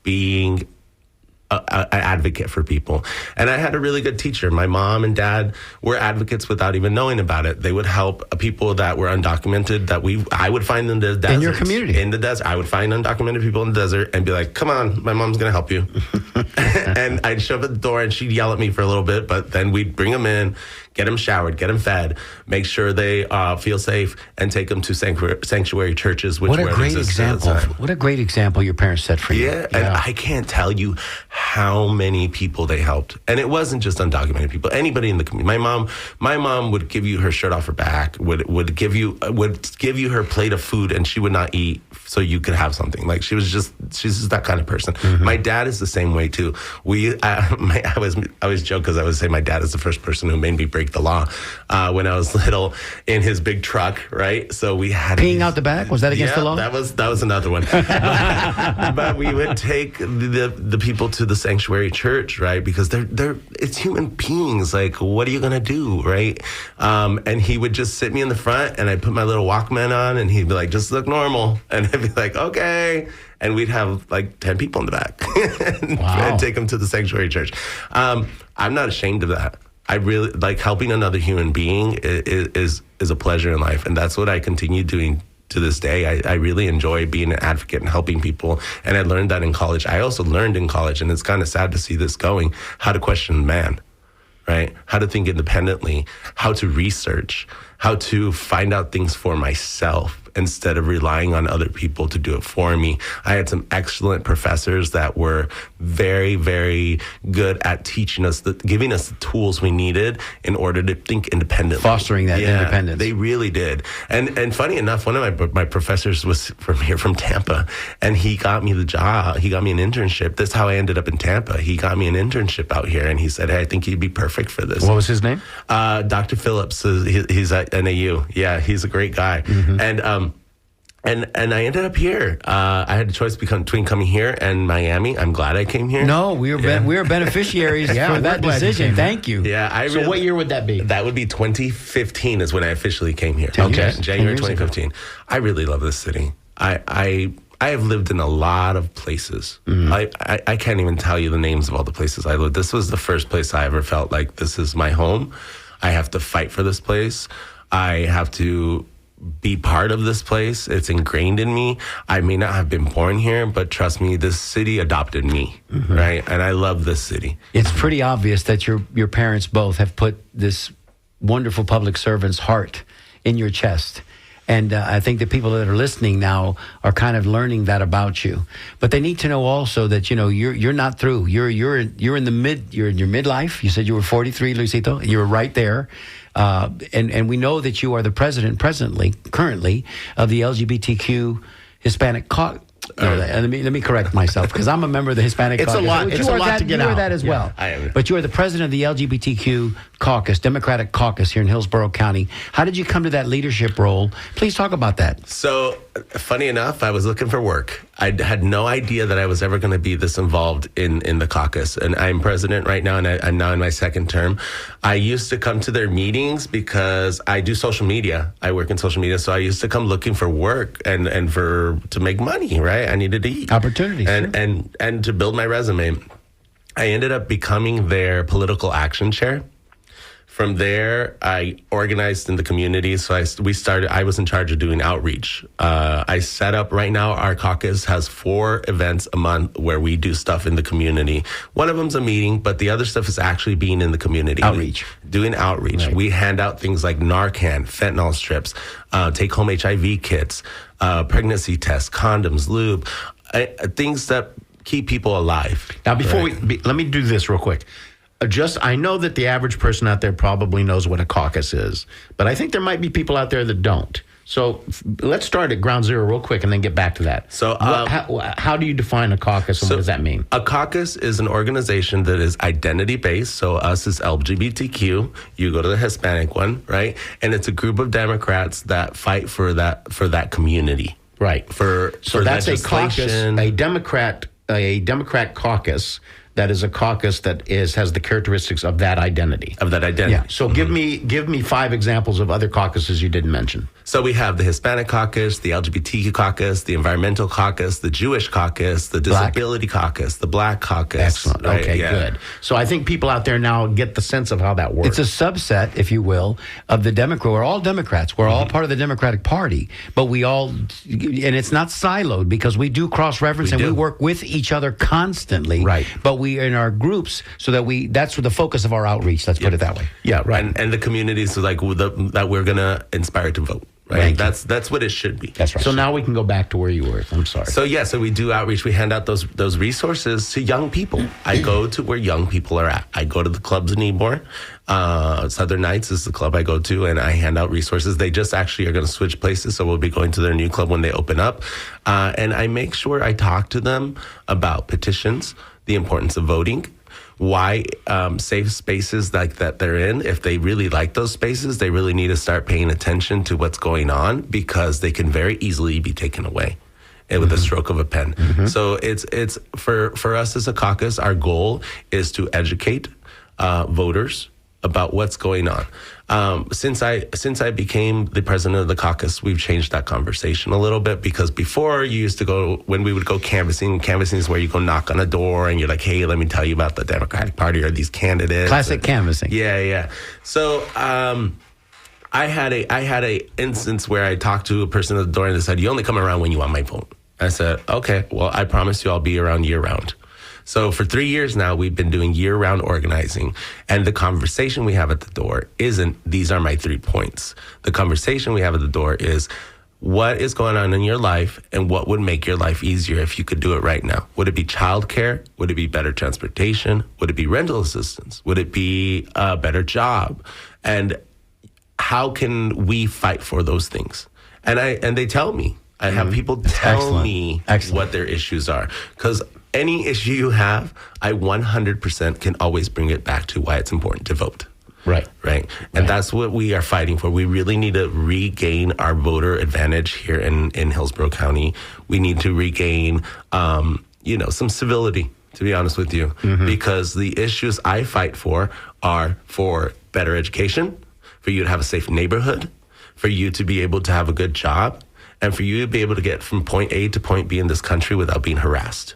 S3: being an advocate for people. And I had a really good teacher. My mom and dad were advocates without even knowing about it. They would help people that were undocumented that I would find in the desert.
S1: In your community?
S3: In the desert. I would find undocumented people in the desert and be like, come on, my mom's going to help you. And I'd show up at the door and she'd yell at me for a little bit, but then we'd bring them in, get them showered, get them fed, make sure they feel safe, and take them to sanctuary churches. Which
S1: what a great example! What a great example your parents set for you.
S3: Yeah, and I can't tell you how many people they helped, and it wasn't just undocumented people. Anybody in the community. My mom would give you her shirt off her back. Would give you her plate of food, and she would not eat so you could have something. Like she's just that kind of person. Mm-hmm. My dad is the same way too. I always joke because I would say my dad is the first person who made me break the law when I was little in his big truck, right? So we had
S1: peeing out the back. Was that against the law?
S3: That was another one. but we would take the people to the sanctuary church, right? Because it's human beings. Like, what are you gonna do, right? And he would just sit me in the front, and I'd put my little Walkman on, and he'd be like, "Just look normal," and I'd be like, "Okay." And we'd have like 10 people in the back and take them to the sanctuary church. I'm not ashamed of that. I really like helping another human being is a pleasure in life. And that's what I continue doing to this day. I really enjoy being an advocate and helping people. And I learned that in college. I also learned in college, and it's kind of sad to see this going, how to question man, right? How to think independently, how to research, how to find out things for myself instead of relying on other people to do it for me. I had some excellent professors that were very, very good at teaching us, giving us the tools we needed in order to think independently.
S1: Fostering that independence.
S3: They really did. And funny enough, one of my professors was from Tampa, and he got me the job. He got me an internship. That's how I ended up in Tampa. He got me an internship out here, and he said, "Hey, I think you'd be perfect for this."
S1: What was his name?
S3: Dr. Phillips. He's at NAU. Yeah, he's a great guy. Mm-hmm. And I ended up here. I had a choice between coming here and Miami. I'm glad I came here.
S1: No, we were beneficiaries for that decision. Thank you.
S3: Yeah.
S2: So what year would that be?
S3: That would be 2015 is when I officially came here. January 2015. Ago. I really love this city. I have lived in a lot of places. Mm. I can't even tell you the names of all the places I lived. This was the first place I ever felt like this is my home. I have to fight for this place. I have to be part of this place. It's ingrained in me. I may not have been born here, but trust me, this city adopted me, right? And I love this city.
S1: It's pretty obvious that your parents both have put this wonderful public servant's heart in your chest. And I think the people that are listening now are kind of learning that about you. But they need to know also that you're not through. You're in your midlife. You said you were 43, Luisito. You were right there. And we know that you are the president currently of the LGBTQ Hispanic caucus. Let me correct myself because I'm a member of the Hispanic caucus.
S2: It's a lot to get out.
S1: You are that as well.
S3: I am.
S1: But you are the president of the LGBTQ caucus, Democratic caucus here in Hillsborough County. How did you come to that leadership role? Please talk about that.
S3: So, funny enough, I was looking for work. I had no idea that I was ever going to be this involved in the caucus. And I'm president right now, and I'm now in my second term. I used to come to their meetings because I do social media. I work in social media. So I used to come looking for work and to make money, right? I needed to eat.
S1: Opportunities.
S3: And to build my resume. I ended up becoming their political action chair. From there, I organized in the community. So I was in charge of doing outreach. I set up, right now, our caucus has 4 events a month where we do stuff in the community. One of them's a meeting, but the other stuff is actually being in the community.
S1: Outreach.
S3: Doing outreach. Right. We hand out things like Narcan, fentanyl strips, take-home HIV kits, pregnancy tests, condoms, lube, things that keep people alive.
S2: Now, let me do this real quick. I know that the average person out there probably knows what a caucus is, but I think there might be people out there that don't. So let's start at ground zero real quick and then get back to that.
S3: So,
S2: how do you define a caucus and what does that mean?
S3: A caucus is an organization that is identity-based. So us is LGBTQ. You go to the Hispanic one, right? And it's a group of Democrats that fight for that community.
S2: Right.
S3: So
S2: that's a caucus, a Democrat caucus. That is a caucus that has the characteristics of that identity.
S3: Yeah.
S2: So give me 5 examples of other caucuses you didn't mention.
S3: So we have the Hispanic caucus, the LGBTQ caucus, the environmental caucus, the Jewish caucus, the disability caucus, the Black caucus.
S2: Excellent.
S3: Right?
S2: Okay, good. So I think people out there now get the sense of how that works.
S1: It's a subset, if you will, of the Democrat. We're all Democrats. We're all part of the Democratic Party, but we all, and it's not siloed because we do cross-reference and we work with each other constantly.
S2: Right.
S1: But we are in our groups so that that's the focus of our outreach. Let's put it that way.
S2: Yeah, right.
S3: And the communities that we're going to inspire to vote. Right. That's what it should be.
S1: That's right.
S2: So now we can go back to where you were. I'm sorry.
S3: So we do outreach. We hand out those resources to young people. I go to where young people are at. I go to the clubs in Ybor. Southern Nights is the club I go to, and I hand out resources. They just actually are going to switch places, so we'll be going to their new club when they open up. And I make sure I talk to them about petitions, the importance of voting, why safe spaces like that they're in, if they really like those spaces, they really need to start paying attention to what's going on because they can very easily be taken away with a stroke of a pen. So it's for us as a caucus, our goal is to educate voters about what's going on. Since I became the president of the caucus, we've changed that conversation a little bit because before you used to go, when we would go canvassing is where you go knock on a door and you're like, hey, let me tell you about the Democratic Party or these candidates.
S1: Classic canvassing.
S3: Yeah. So I had a instance where I talked to a person at the door and they said, you only come around when you want my vote. I said, okay, well, I promise you I'll be around year round. So for 3 years now, we've been doing year-round organizing. And the conversation we have at the door isn't, these are my 3 points. The conversation we have at the door is, what is going on in your life and what would make your life easier if you could do it right now? Would it be childcare? Would it be better transportation? Would it be rental assistance? Would it be a better job? And how can we fight for those things? And they tell me. I have people tell me what their issues are. Because any issue you have, I 100% can always bring it back to why it's important to vote.
S2: Right.
S3: And that's what we are fighting for. We really need to regain our voter advantage here in Hillsborough County. We need to regain, some civility, to be honest with you, because the issues I fight for are for better education, for you to have a safe neighborhood, for you to be able to have a good job, and for you to be able to get from point A to point B in this country without being harassed.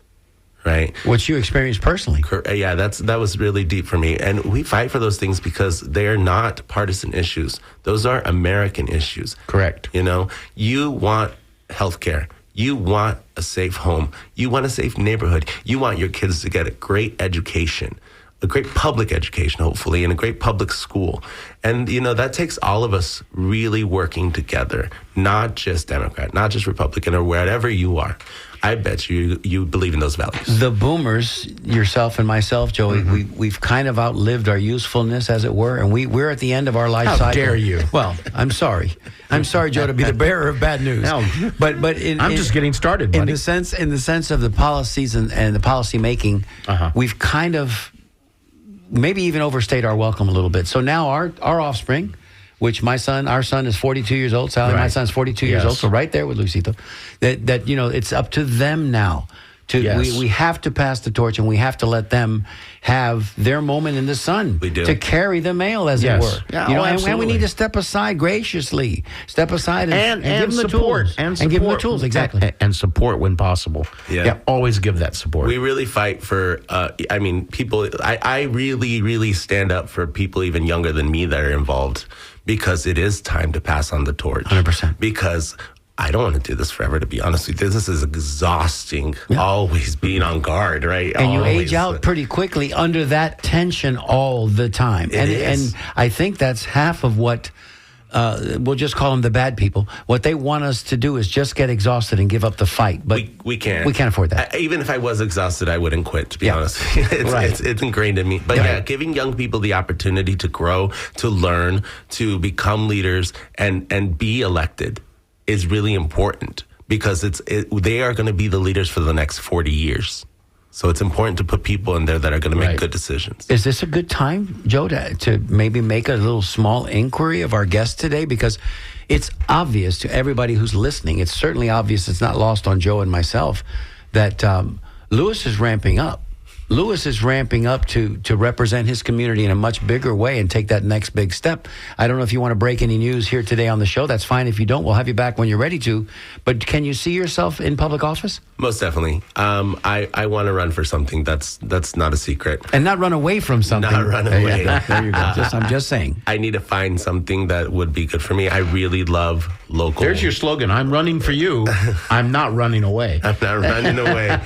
S3: Right.
S1: What you experienced personally.
S3: Yeah, that was really deep for me. And we fight for those things because they're not partisan issues. Those are American issues.
S2: Correct.
S3: You want healthcare. You want a safe home. You want a safe neighborhood. You want your kids to get a great education, a great public education, hopefully, and a great public school. And, that takes all of us really working together, not just Democrat, not just Republican, or wherever you are. I bet you believe in those values.
S1: The boomers, yourself and myself, Joey, we've kind of outlived our usefulness, as it were, and we're at the end of our life cycle.
S2: How dare you?
S1: Well, I'm sorry. I'm sorry, Joe, to be the bearer of bad news.
S2: No,
S1: but
S2: I'm just getting started, buddy.
S1: In the sense of the policies and the policy making, we've kind of maybe even overstayed our welcome a little bit. So now our offspring, which our son is 42 years old. Sally, my son's 42 years old. So right there with Luisito, that it's up to them now. We have to pass the torch, and we have to let them have their moment in the sun.
S3: We do.
S1: To carry the mail, as it were.
S2: Yeah,
S1: and we need to step aside graciously. Step aside and give them the tools. And give them the tools, exactly.
S2: And support when possible.
S3: Yeah.
S2: Always give that support.
S3: We really fight for, people. I really, really stand up for people even younger than me that are involved, because it is time to pass on the torch.
S1: 100%.
S3: Because I don't want to do this forever, to be honest with you. This is exhausting, always being on guard, right?
S1: And you age out pretty quickly under that tension all the time. And I think that's half of what, we'll just call them the bad people. What they want us to do is just get exhausted and give up the fight. But
S3: we can't.
S1: We can't afford that.
S3: Even if I was exhausted, I wouldn't quit, to be honest. It's ingrained in me. But giving young people the opportunity to grow, to learn, to become leaders, and be elected. is really important because they are going to be the leaders for the next 40 years. So it's important to put people in there that are going to make good decisions.
S1: Is this a good time, Joe, to maybe make a little small inquiry of our guest today? Because it's obvious to everybody who's listening. It's certainly obvious. It's not lost on Joe and myself that Luis is ramping up. Luis is ramping up to represent his community in a much bigger way and take that next big step. I don't know if you want to break any news here today on the show. That's fine. If you don't, we'll have you back when you're ready to. But can you see yourself in public office?
S3: Most definitely. I want to run for something. That's not a secret.
S1: And not run away from something.
S3: Not run away.
S1: There you go. I'm just saying.
S3: I need to find something that would be good for me. I really love local.
S2: There's your slogan. I'm running for you. I'm not running away.
S3: I'm not running away.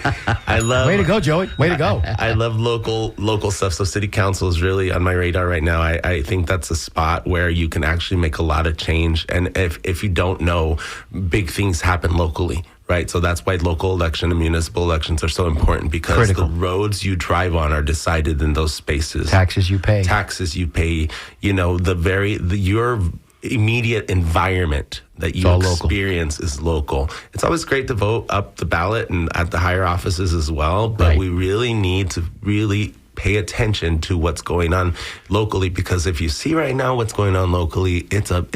S3: I love.
S1: Way to go, Joey. Way to go.
S3: I love local stuff. So city council is really on my radar right now. I think that's a spot where you can actually make a lot of change. And if you don't know, big things happen locally. Right. So that's why local election and municipal elections are so important because the roads you drive on are decided in those spaces.
S1: Taxes you pay.
S3: Your immediate environment that you experience is local. It's always great to vote up the ballot and at the higher offices as well, but we really need to really pay attention to what's going on locally because if you see right now what's going on locally, it's not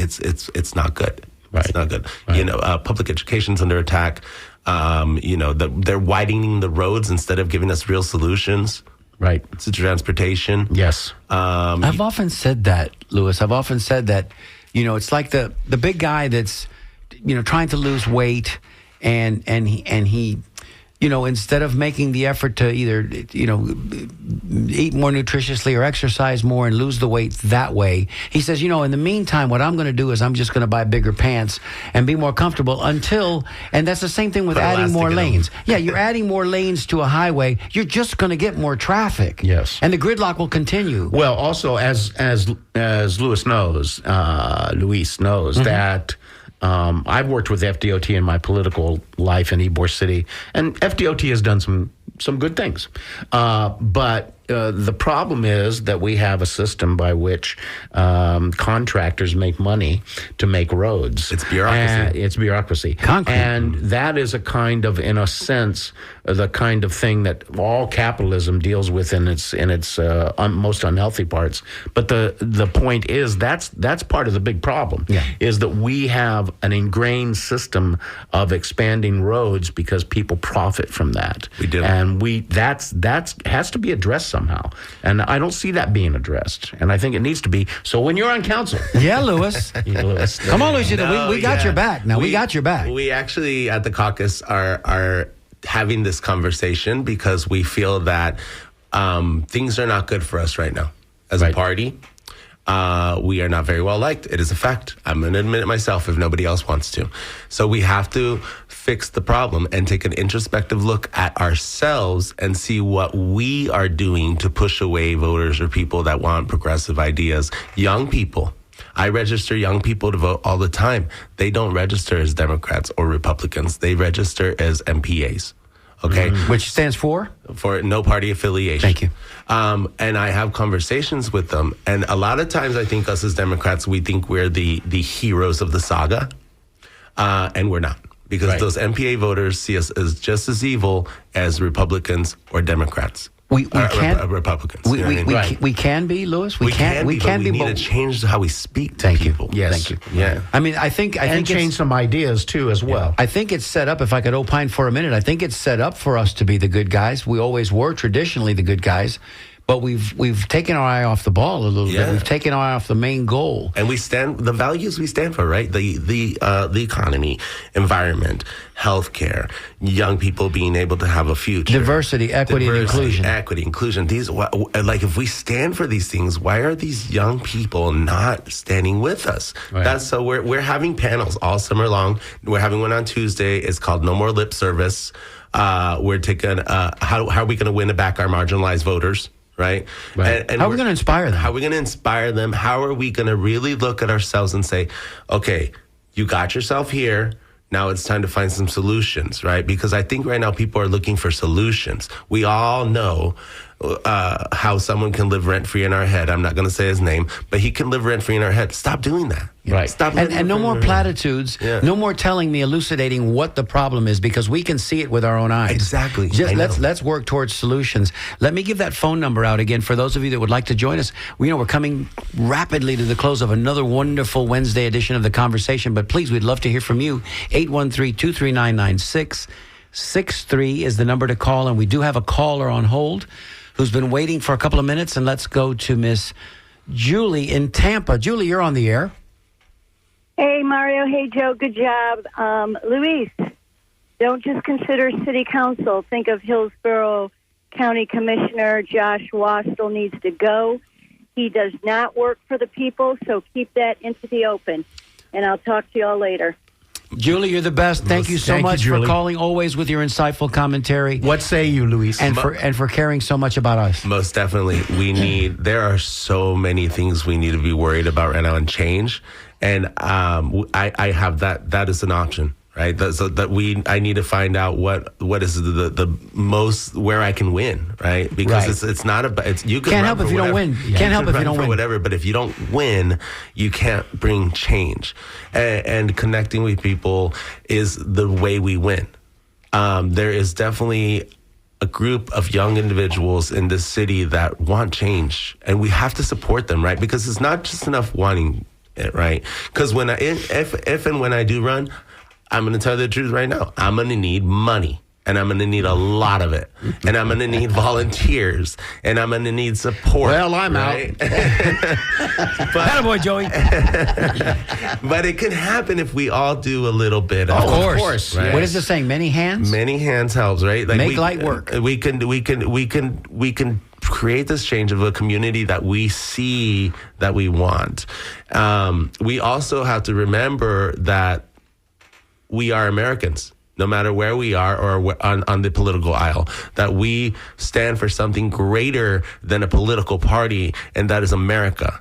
S3: good. Right. It's not good. Right. Public education's under attack. They're widening the roads instead of giving us real solutions.
S2: Right.
S3: To transportation.
S2: Yes.
S1: I've often said that, Luis. I've often said that, it's like the big guy that's, trying to lose weight and he instead of making the effort to either, eat more nutritiously or exercise more and lose the weight that way, he says, in the meantime, what I'm going to do is I'm just going to buy bigger pants and be more comfortable and that's the same thing with adding more lanes. Yeah, you're adding more lanes to a highway. You're just going to get more traffic.
S2: Yes.
S1: And the gridlock will continue.
S2: Well, also, as Luis knows, that I've worked with FDOT in my political life in Ybor City, and FDOT has done some good things. But the problem is that we have a system by which contractors make money to make roads.
S3: It's bureaucracy.
S1: Concrete.
S2: And that is a kind of, in a sense, the kind of thing that all capitalism deals with in its most unhealthy parts. But the point is that's part of the big problem. Is that we have an ingrained system of expanding roads because people profit from that.
S3: We do.
S2: And that's has to be addressed somehow. And I don't see that being addressed. And I think it needs to be. So when you're on council.
S1: Yeah, Luis. Come on, Luis. We got your back. Now, we got your back.
S3: We actually, at the caucus, are having this conversation because we feel that things are not good for us right now. As a party, we are not very well liked. It is a fact. I'm going to admit it myself if nobody else wants to. So we have to fix the problem and take an introspective look at ourselves and see what we are doing to push away voters or people that want progressive ideas. Young people. I register young people to vote all the time. They don't register as Democrats or Republicans. They register as MPAs. Okay.
S1: Which stands for?
S3: For no party affiliation.
S1: Thank you.
S3: And I have conversations with them. And a lot of times I think us as Democrats, we think we're the heroes of the saga. And we're not. Because those MPA voters see us as just as evil as Republicans or Democrats.
S1: We can
S3: Republicans.
S1: We can be, Luis. We can be.
S3: We need to change how we speak to people.
S2: Yes.
S1: Thank you.
S3: Yeah.
S1: I mean, I think
S2: change some ideas too as well.
S1: I think it's set up. If I could opine for a minute, I think it's set up for us to be the good guys. We always were traditionally the good guys. But we've taken our eye off the ball a little bit. We've taken our eye off the main goal.
S3: And the values we stand for, right? The economy, environment, healthcare, young people being able to have a future.
S1: Diversity, equity, and inclusion.
S3: Equity, inclusion. These, if we stand for these things, why are these young people not standing with us? Right. So we're having panels all summer long. We're having one on Tuesday. It's called No More Lip Service. We're taking, how are we going to win back our marginalized voters? Right.
S1: And how are we going to inspire them?
S3: How are we going to inspire them? How are we going to really look at ourselves and say, okay, you got yourself here. Now it's time to find some solutions, right? Because I think right now people are looking for solutions. We all know how someone can live rent-free in our head. I'm not going to say his name, but he can live rent-free in our head. Stop doing that.
S2: Right.
S3: Stop.
S1: And no more platitudes.
S3: Yeah.
S1: No more telling me, elucidating what the problem is, because we can see it with our own eyes.
S3: Exactly.
S1: Just
S3: I know.
S1: let's work towards solutions. Let me give that phone number out again for those of you that would like to join us. We're coming rapidly to the close of another wonderful Wednesday edition of The Conversation, but please, we'd love to hear from you. 813-239-9663 is the number to call, and we do have a caller on hold who's been waiting for a couple of minutes, and let's go to Miss Julie in Tampa. Julie, you're on the air.
S5: Hey, Mario. Hey, Joe. Good job. Luis, don't just consider city council. Think of Hillsborough County Commissioner Josh Wastel needs to go. He does not work for the people, so keep that into the open. And I'll talk to you all later.
S1: Julie, you're the best. Thank you so much for calling, always with your insightful commentary.
S2: What say you, Luis?
S1: And for caring so much about us.
S3: Most definitely. There are so many things we need to be worried about right now and change. And I have that is an option, right? I need to find out what is the most where I can win, right? Because it's not about you can
S1: can't help if you don't win. Can't help if you don't win.
S3: Whatever, but if you don't win, you can't bring change. And connecting with people is the way we win. There is definitely a group of young individuals in this city that want change, and we have to support them, right? Because it's not just enough wanting it, right? Because if and when I do run, I'm going to tell you the truth right now. I'm going to need money, and I'm going to need a lot of it, and I'm going to need volunteers, and I'm going to need support.
S2: Well, I'm
S3: right? out.
S1: Attaboy, Joey.
S3: But it can happen if we all do a little bit.
S1: Of course.
S3: Right?
S1: What is it saying? Many hands?
S3: Many hands helps, right? Like
S1: Make light work.
S3: We can create this change of a community that we see that we want. We also have to remember that we are Americans, no matter where we are or on the political aisle, that we stand for something greater than a political party, and that is America,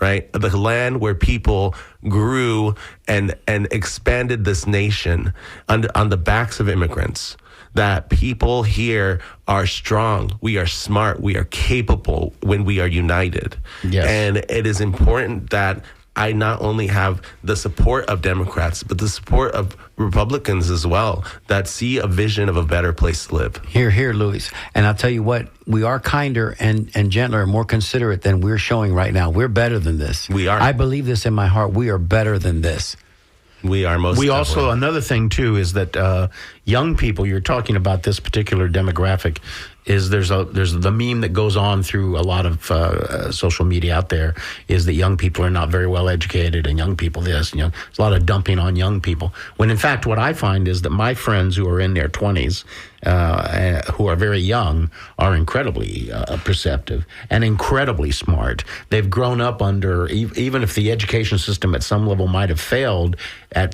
S3: right? The land where people grew and expanded this nation on the backs of immigrants. That people here are strong, we are smart, we are capable when we are united.
S2: Yes.
S3: And it is important that I not only have the support of Democrats, but the support of Republicans as well, that see a vision of a better place to live.
S1: Here, Luis. And I'll tell you what, we are kinder and gentler and more considerate than we're showing right now. We're better than this.
S3: We are.
S1: I believe this in my heart. We are better than this.
S3: We are most
S2: We
S3: definitely.
S2: also, another thing too, is that young people, you're talking about this particular demographic, is there's the meme that goes on through a lot of social media out there, is that young people are not very well educated, and young people this, and there's a lot of dumping on young people. When in fact, what I find is that my friends who are in their 20s, who are very young, are incredibly perceptive and incredibly smart. They've grown up under, even if the education system at some level might have failed,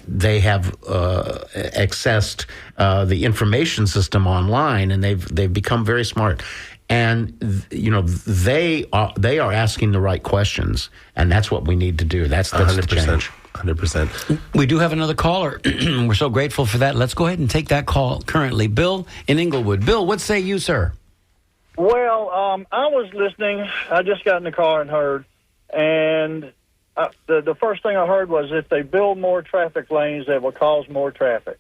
S2: they have accessed the information system online, and they've become very smart. And they are asking the right questions, and that's what we need to do. That's
S3: 100%.
S2: the change.
S3: 100%.
S1: We do have another caller. We're so grateful for that. Let's go ahead and take that call currently. Bill in Inglewood. Bill, what say you, sir?
S6: Well, I was listening. I just got in the car and heard, and the first thing I heard was if they build more traffic lanes, they will cause more traffic.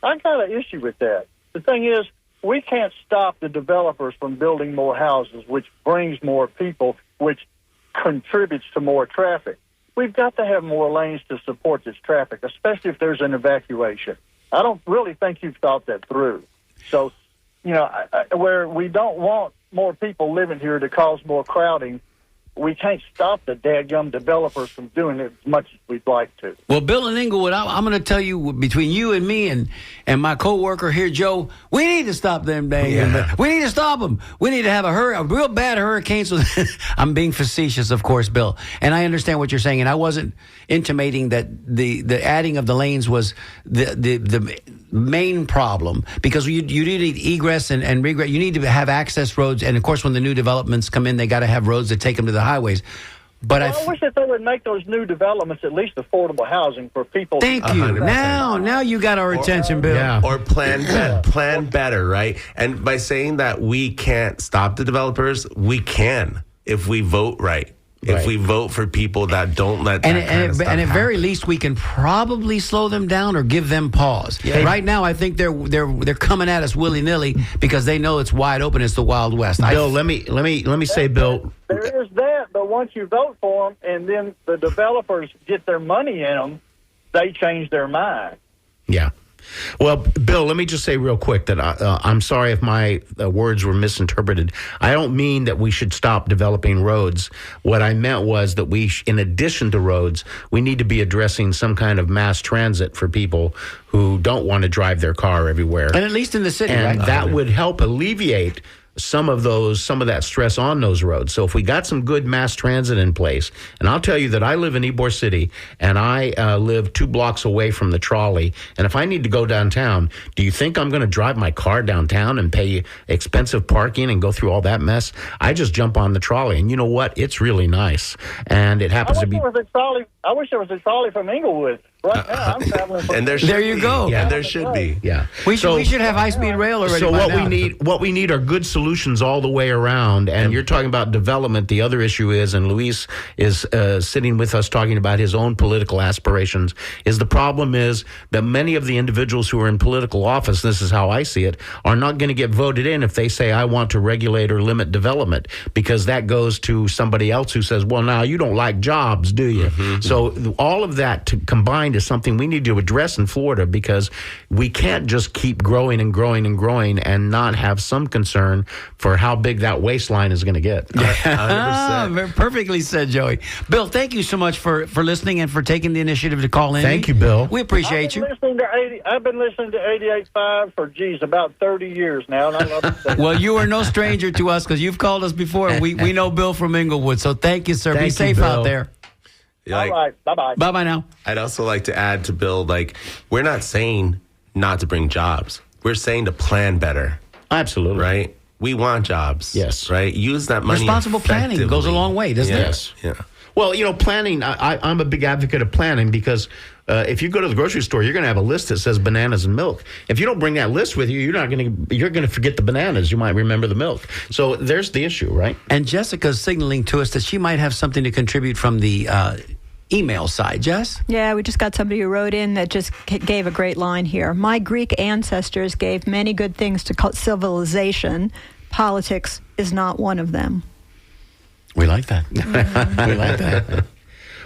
S6: I got an issue with that. The thing is, we can't stop the developers from building more houses, which brings more people, which contributes to more traffic. We've got to have more lanes to support this traffic, especially if there's an evacuation. I don't really think you've thought that through. So, where we don't want more people living here to cause more crowding, we can't stop the dadgum developers from doing it as much as we'd like to.
S1: Well, Bill in Inglewood, I'm going to tell you, between you and me and my co-worker here, Joe, we need to stop them dang. We need to stop them. We need to have a real bad hurricane. So I'm being facetious, of course, Bill. And I understand what you're saying. And I wasn't intimating that the adding of the lanes was the main problem, because you need egress and regress. You need to have access roads. And, of course, when the new developments come in, they got to have roads that take them to the highways. But
S6: I wish that they would make those new developments at least affordable housing for people.
S1: Thank you.
S3: 100%.
S1: Now you got our attention, Bill.
S2: Yeah.
S3: Or plan better, right? And by saying that we can't stop the developers, we can if we vote right. If we vote for people that don't let that kind of stuff
S1: and at
S3: happen.
S1: very least, we can probably slow them down or give them pause.
S2: Yeah.
S1: Right now, I think they're coming at us willy nilly because they know it's wide open. It's the Wild West.
S2: Bill, let me say, Bill.
S6: There is that, but once you vote for them and then the developers get their money in them, they change their mind.
S2: Yeah. Well, Bill, let me just say real quick that I'm sorry if my words were misinterpreted. I don't mean that we should stop developing roads. What I meant was that in addition to roads, we need to be addressing some kind of mass transit for people who don't want to drive their car everywhere.
S1: And at least in the city,
S2: And
S1: right?
S2: that would help alleviate some of that stress on those roads. So if we got some good mass transit in place, and I'll tell you that I live in Ybor City, and I live 2 blocks away from the trolley, and if I need to go downtown, do you think I'm going to drive my car downtown and pay expensive parking and go through all that mess? I just jump on the trolley, and you know what? It's really nice, and it happens to be...
S6: I wish there was a trolley from Inglewood. Right now, I'm traveling from...
S3: And there
S1: you go.
S3: Yeah, there should be.
S2: Yeah,
S1: We should have high-speed rail already.
S2: So
S1: by
S2: what
S1: now.
S2: we need are good solutions all the way around. And you're talking about development. The other issue is, and Luis is sitting with us talking about his own political aspirations, is the problem is that many of the individuals who are in political office, this is how I see it, are not going to get voted in if they say, I want to regulate or limit development, because that goes to somebody else who says, well, now you don't like jobs, do you? Mm-hmm. So all of that combined is something we need to address in Florida, because we can't just keep growing and growing and growing and not have some concern for how big that waistline is going to get.
S3: 100%.
S1: Perfectly said, Joey. Bill, thank you so much for listening and for taking the initiative to call in.
S2: Thank you, Bill.
S1: We appreciate you.
S6: I've been listening to 88.5 for, about 30 years now, and I love it.
S1: Well, you are no stranger to us because you've called us before, and we know Bill from Inglewood. So thank you, sir.
S2: Thank
S1: Be
S2: you,
S1: safe
S2: Bill.
S1: out there.
S3: Like,
S6: All right, bye-bye.
S1: Bye-bye now.
S3: I'd also like to add to Bill, we're not saying not to bring jobs. We're saying to plan better,
S2: Absolutely.
S3: right? We want jobs.
S2: Yes.
S3: Right? Use that money
S1: Responsible planning goes a
S3: effectively.
S1: long way, doesn't
S2: Yes.
S3: Yeah.
S2: Well, planning, I'm a big advocate of planning, because if you go to the grocery store, you're going to have a list that says bananas and milk. If you don't bring that list with you, you're going to forget the bananas. You might remember the milk. So there's the issue, right?
S1: And Jessica's signaling to us that she might have something to contribute from the email side. Jess?
S7: Yeah, we just got somebody who wrote in that just gave a great line here. My Greek ancestors gave many good things to civilization. Politics is not one of them.
S1: We like that. We like that.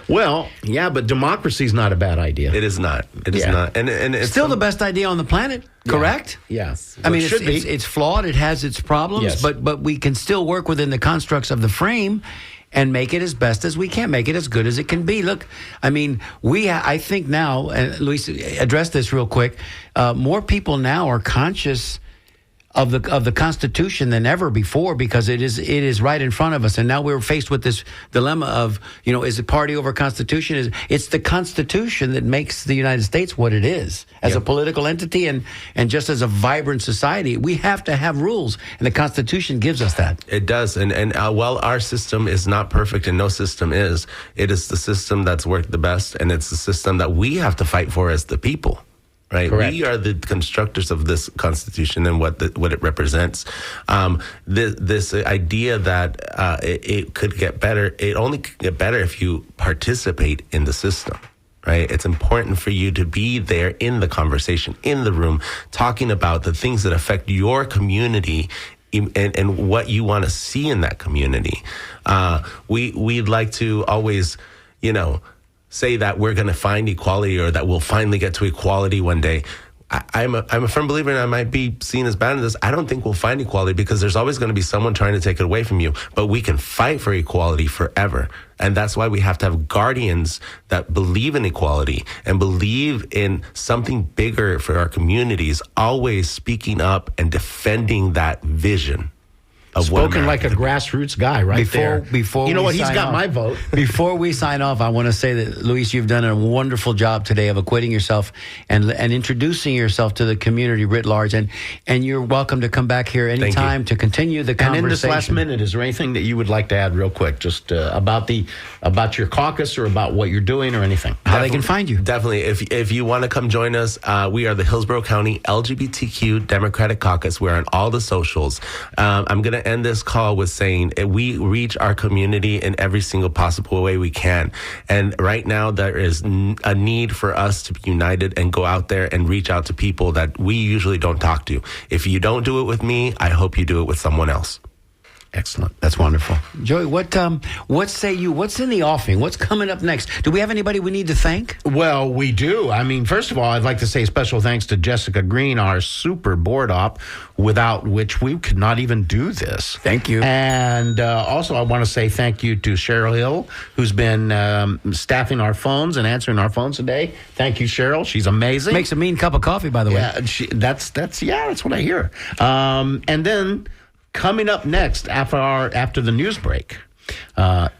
S2: Well, yeah, but democracy is not a bad idea.
S3: It is not. It is
S2: Yeah.
S3: not. And it's
S1: Still the best idea on the planet, correct?
S2: Yeah.
S1: I mean,
S2: it should be.
S1: it's flawed. It has its problems,
S2: Yes.
S1: but we can still work within the constructs of the frame and make it as best as we can, make it as good as it can be. Look, I mean, I think now, and Luis, address this real quick, more people now are conscious of the Constitution than ever before, because it is right in front of us. And now we're faced with this dilemma of, is it party over Constitution? It's the Constitution that makes the United States what it is as a political entity and just as a vibrant society. We have to have rules, and the Constitution gives us that.
S3: It does. And while our system is not perfect, and no system is, it is the system that's worked the best, and it's the system that we have to fight for as the people. Right,
S2: Correct.
S3: We are the constructors of this Constitution and what it represents. This idea that it could get better, it only could get better if you participate in the system. Right, it's important for you to be there in the conversation, in the room, talking about the things that affect your community and what you want to see in that community. We'd like to always, say that we're going to find equality, or that we'll finally get to equality one day. I'm a firm believer, and I might be seen as bad in this. I don't think we'll find equality, because there's always going to be someone trying to take it away from you. But we can fight for equality forever. And that's why we have to have guardians that believe in equality and believe in something bigger for our communities, always speaking up and defending that vision. of what
S2: Spoken like a
S3: America
S2: grassroots guy right there.
S1: Before
S2: you know
S1: we
S2: what? He's
S1: sign
S2: got
S1: off-
S2: my vote.
S1: Before we sign off, I want to say that, Luis, you've done a wonderful job today of acquitting yourself and introducing yourself to the community writ large. And you're welcome to come back here anytime to continue the conversation.
S2: And in this last minute, is there anything that you would like to add real quick, just about your caucus or about what you're doing or anything?
S1: How they can find you.
S3: Definitely. If you want to come join us, we are the Hillsborough County LGBTQ Democratic Caucus. We're on all the socials. I'm going to end this call with saying we reach our community in every single possible way we can. And right now, there is a need for us to be united and go out there and reach out to people that we usually don't talk to. If you don't do it with me, I hope you do it with someone else.
S1: Excellent. That's wonderful. Joey, what say you? What's in the offing? What's coming up next? Do we have anybody we need to thank?
S2: Well, we do. I mean, first of all, I'd like to say special thanks to Jessica Green, our super board op, without which we could not even do this.
S1: Thank you.
S2: And also, I want to say thank you to Cheryl Hill, who's been staffing our phones and answering our phones today. Thank you, Cheryl. She's amazing.
S1: Makes a mean cup of coffee, by the way.
S2: Yeah, that's what I hear. And then coming up next after the news break,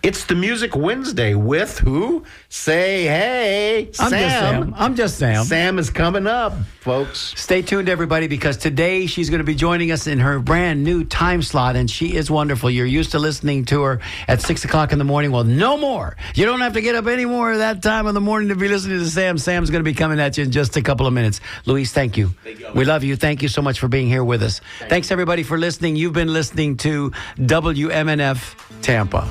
S2: it's the Music Wednesday with who? Say hey, Sam.
S1: I'm just Sam.
S2: Sam is coming up, folks.
S1: Stay tuned, everybody, because today she's going to be joining us in her brand new time slot, and she is wonderful. You're used to listening to her at 6 o'clock in the morning. Well, no more. You don't have to get up anymore at that time of the morning to be listening to Sam. Sam's going to be coming at you in just a couple of minutes. Luis, thank you. We love you. Thank you so much for being here with us. Thanks, everybody, for listening. You've been listening to WMNF Tampa.